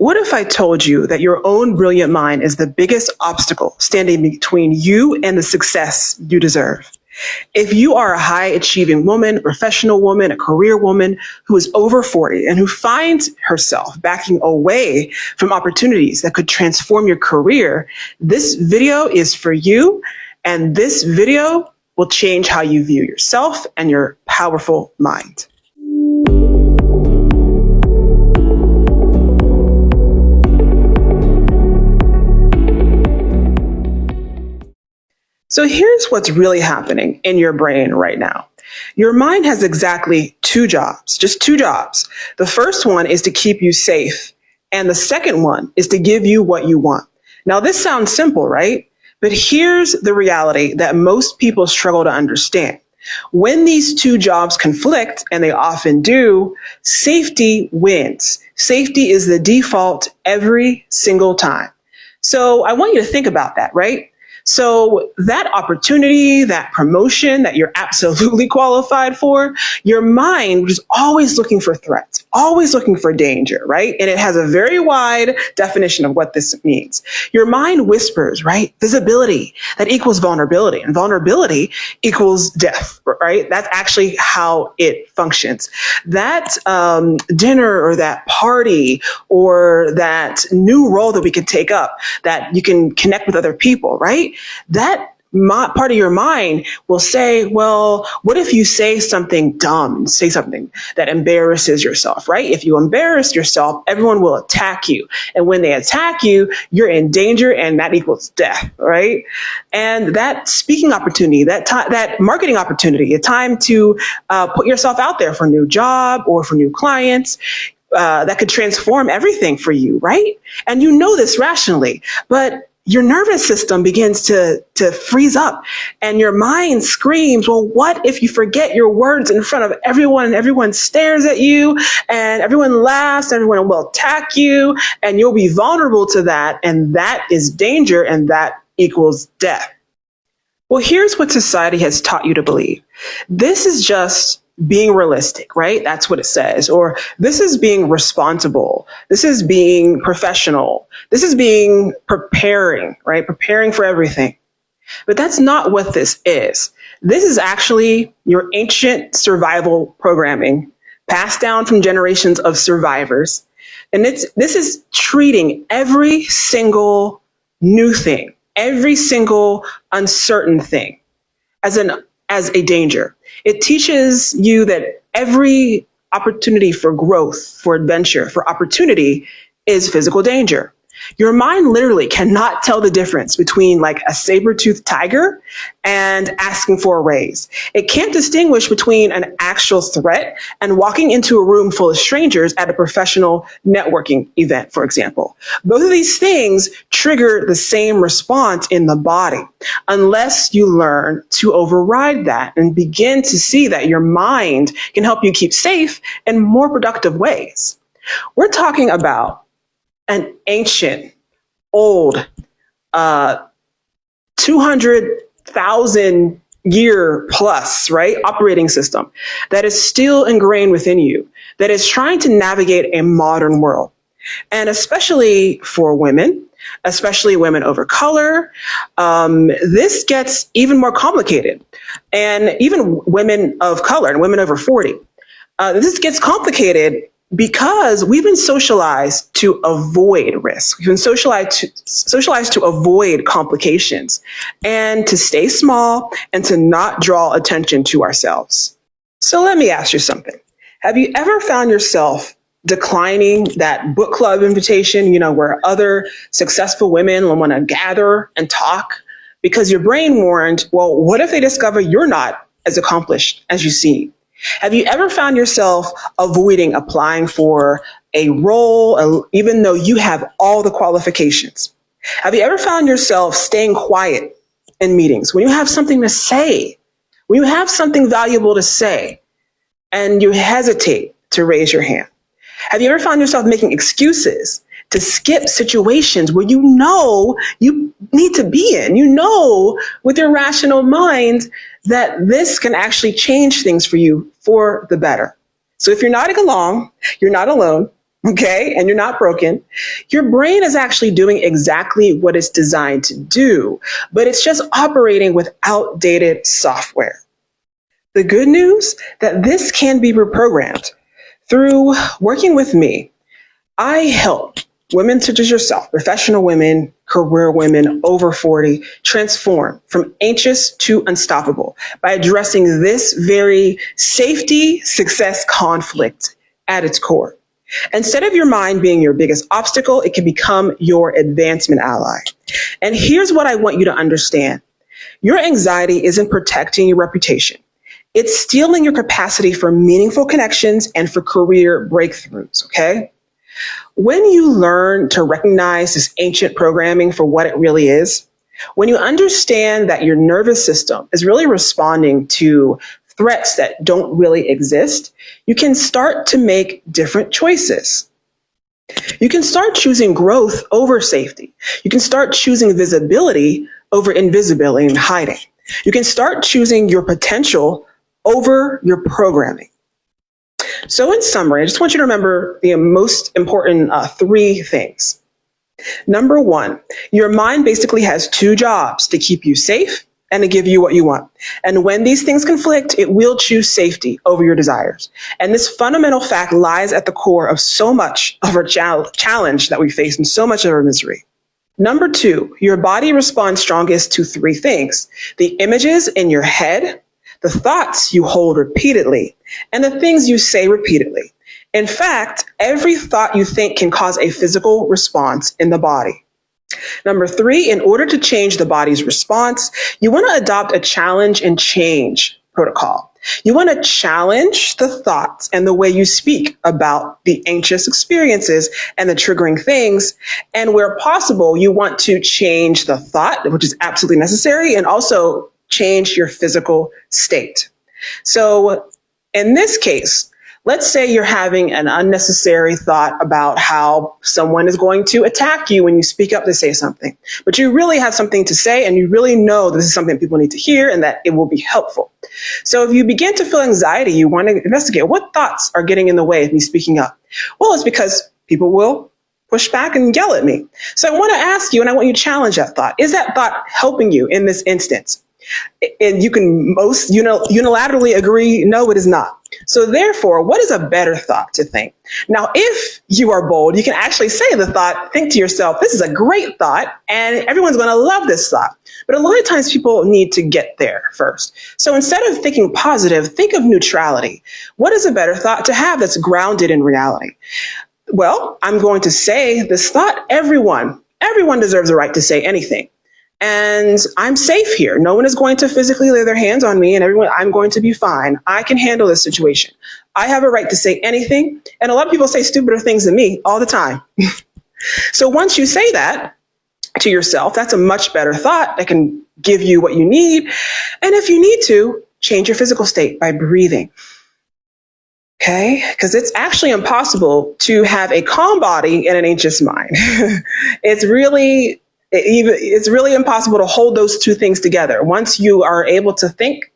What if I told you that your own brilliant mind is the biggest obstacle standing between you and the success you deserve? If you are a high achieving woman, a professional woman, a career woman who is over 40 and who finds herself backing away from opportunities that could transform your career, this video is for you. And this video will change how you view yourself and your powerful mind. So here's what's really happening in your brain right now. Your mind has exactly two jobs, just two jobs. The first one is to keep you safe, and the second one is to give you what you want. Now, this sounds simple, right? But here's the reality that most people struggle to understand. When these two jobs conflict, and they often do, safety wins. Safety is the default every single time. So I want you to think about that, right? So that opportunity, that promotion that you're absolutely qualified for, your mind is always looking for threats, always looking for danger, right? And it has a very wide definition of what this means. Your mind whispers, right? Visibility, that equals vulnerability, and vulnerability equals death, right? That's actually how it functions. That dinner or that party or that new role that we can take up, that you can connect with other people, right? That part of your mind will say, well, what if you say something dumb, say something that embarrasses yourself, right? If you embarrass yourself, everyone will attack you. And when they attack you, you're in danger, and that equals death, right? And that speaking opportunity, that marketing opportunity, a time to put yourself out there for a new job or for new clients, that could transform everything for you, right? And you know this rationally, but your nervous system begins to freeze up, and your mind screams, well, what if you forget your words in front of everyone, and everyone stares at you, and everyone laughs, and everyone will attack you, and you'll be vulnerable to that, and that is danger, and that equals death. Well, here's what society has taught you to believe. This is just being realistic, right? That's what it says. Or this is being responsible. This is being professional. This is being preparing, right? Preparing for everything. But that's not what this is. This is actually your ancient survival programming passed down from generations of survivors. And this is treating every single new thing, every single uncertain thing as a danger. It teaches you that every opportunity for growth, for adventure, for opportunity is physical danger. Your mind literally cannot tell the difference between like a saber-toothed tiger and asking for a raise. It can't distinguish between an actual threat and walking into a room full of strangers at a professional networking event, for example. Both of these things trigger the same response in the body unless you learn to override that and begin to see that your mind can help you keep safe in more productive ways. We're talking about an ancient, old, 200,000 year plus, right, operating system that is still ingrained within you, that is trying to navigate a modern world. And especially for women, especially women over color, this gets even more complicated. And even women of color and women over 40, this gets complicated because we've been socialized to avoid risk. We've been socialized to avoid complications and to stay small and to not draw attention to ourselves. So let me ask you something. Have you ever found yourself declining that book club invitation, where other successful women will want to gather and talk because your brain warned, well, what if they discover you're not as accomplished as you seem? Have you ever found yourself avoiding applying for a role, even though you have all the qualifications? Have you ever found yourself staying quiet in meetings when you have something to say, when you have something valuable to say, and you hesitate to raise your hand? Have you ever found yourself making excuses to skip situations where you know you need to be in? You know with your rational mind that this can actually change things for you for the better. So if you're nodding along, you're not alone. okay, and you're not broken, your brain is actually doing exactly what it's designed to do, but it's just operating with outdated software. The good news that this can be reprogrammed. Through working with me, I help women such as yourself, professional women, career women over 40, transform from anxious to unstoppable by addressing this very safety success conflict at its core. Instead of your mind being your biggest obstacle, it can become your advancement ally. And here's what I want you to understand. Your anxiety isn't protecting your reputation. It's stealing your capacity for meaningful connections and for career breakthroughs, okay? When you learn to recognize this ancient programming for what it really is, when you understand that your nervous system is really responding to threats that don't really exist, you can start to make different choices. You can start choosing growth over safety. You can start choosing visibility over invisibility and hiding. You can start choosing your potential over your programming. So in summary, I just want you to remember the most important three things. Number one, your mind basically has two jobs: to keep you safe and to give you what you want. And when these things conflict, it will choose safety over your desires. And this fundamental fact lies at the core of so much of our challenge that we face and so much of our misery. Number two, your body responds strongest to three things: the images in your head, the thoughts you hold repeatedly, and the things you say repeatedly. In fact, every thought you think can cause a physical response in the body. Number three, in order to change the body's response, you want to adopt a challenge and change protocol. You want to challenge the thoughts and the way you speak about the anxious experiences and the triggering things. And where possible, you want to change the thought, which is absolutely necessary, and also change your physical state. So in this case, let's say you're having an unnecessary thought about how someone is going to attack you when you speak up to say something, but you really have something to say and you really know this is something people need to hear and that it will be helpful. So if you begin to feel anxiety, you want to investigate what thoughts are getting in the way of me speaking up. Well, it's because people will push back and yell at me. So I want to ask you, and I want you to challenge that thought. Is that thought helping you in this instance? And you can most unilaterally agree, no, it is not. So therefore, what is a better thought to think? Now, if you are bold, you can actually say the thought, think to yourself, this is a great thought, and everyone's going to love this thought. But a lot of times people need to get there first. So instead of thinking positive, think of neutrality. What is a better thought to have that's grounded in reality? Well, I'm going to say this thought, everyone deserves a right to say anything. And I'm safe here. No one is going to physically lay their hands on me, and I'm going to be fine. I can handle this situation. I have a right to say anything. And a lot of people say stupider things than me all the time. So once you say that to yourself, that's a much better thought that can give you what you need. And if you need to, change your physical state by breathing. Okay? Because it's actually impossible to have a calm body and an anxious mind. It's really impossible to hold those two things together. Once you are able to think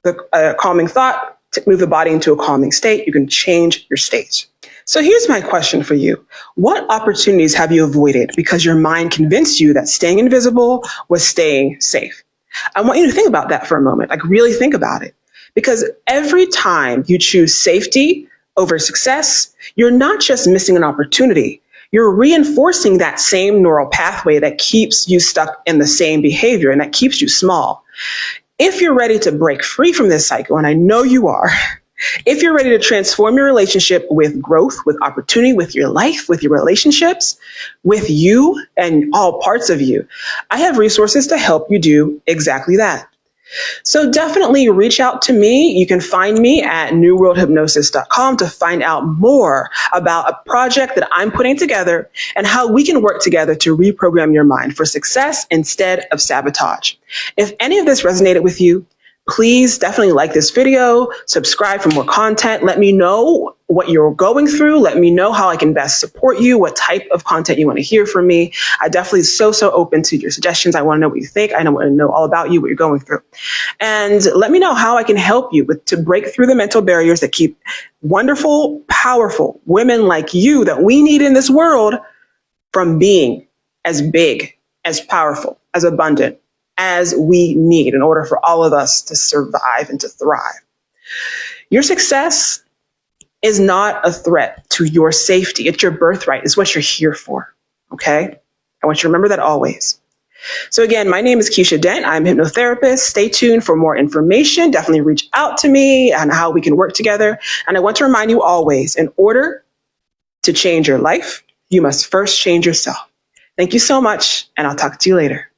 the calming thought, to move the body into a calming state, you can change your state. So here's my question for you. What opportunities have you avoided because your mind convinced you that staying invisible was staying safe? I want you to think about that for a moment. Like, really think about it. Because every time you choose safety over success, you're not just missing an opportunity. You're reinforcing that same neural pathway that keeps you stuck in the same behavior and that keeps you small. If you're ready to break free from this cycle, and I know you are, if you're ready to transform your relationship with growth, with opportunity, with your life, with your relationships, with you and all parts of you, I have resources to help you do exactly that. So definitely reach out to me. You can find me at newworldhypnosis.com to find out more about a project that I'm putting together and how we can work together to reprogram your mind for success instead of sabotage. If any of this resonated with you, Please definitely like this video, subscribe for more content. Let me know what you're going through. Let me know how I can best support you, what type of content you want to hear from me. I definitely so open to your suggestions. I want to know what you think. I want to know all about you, what you're going through. And let me know how I can help you to break through the mental barriers that keep wonderful, powerful women like you that we need in this world from being as big, as powerful, as abundant as we need in order for all of us to survive and to thrive. Your success is not a threat to your safety. It's your birthright. It's what you're here for. Okay? I want you to remember that always. So again, my name is Keisha Dent. I'm a hypnotherapist. Stay tuned for more information. Definitely reach out to me on how we can work together. And I want to remind you always, in order to change your life, you must first change yourself. Thank you so much, and I'll talk to you later.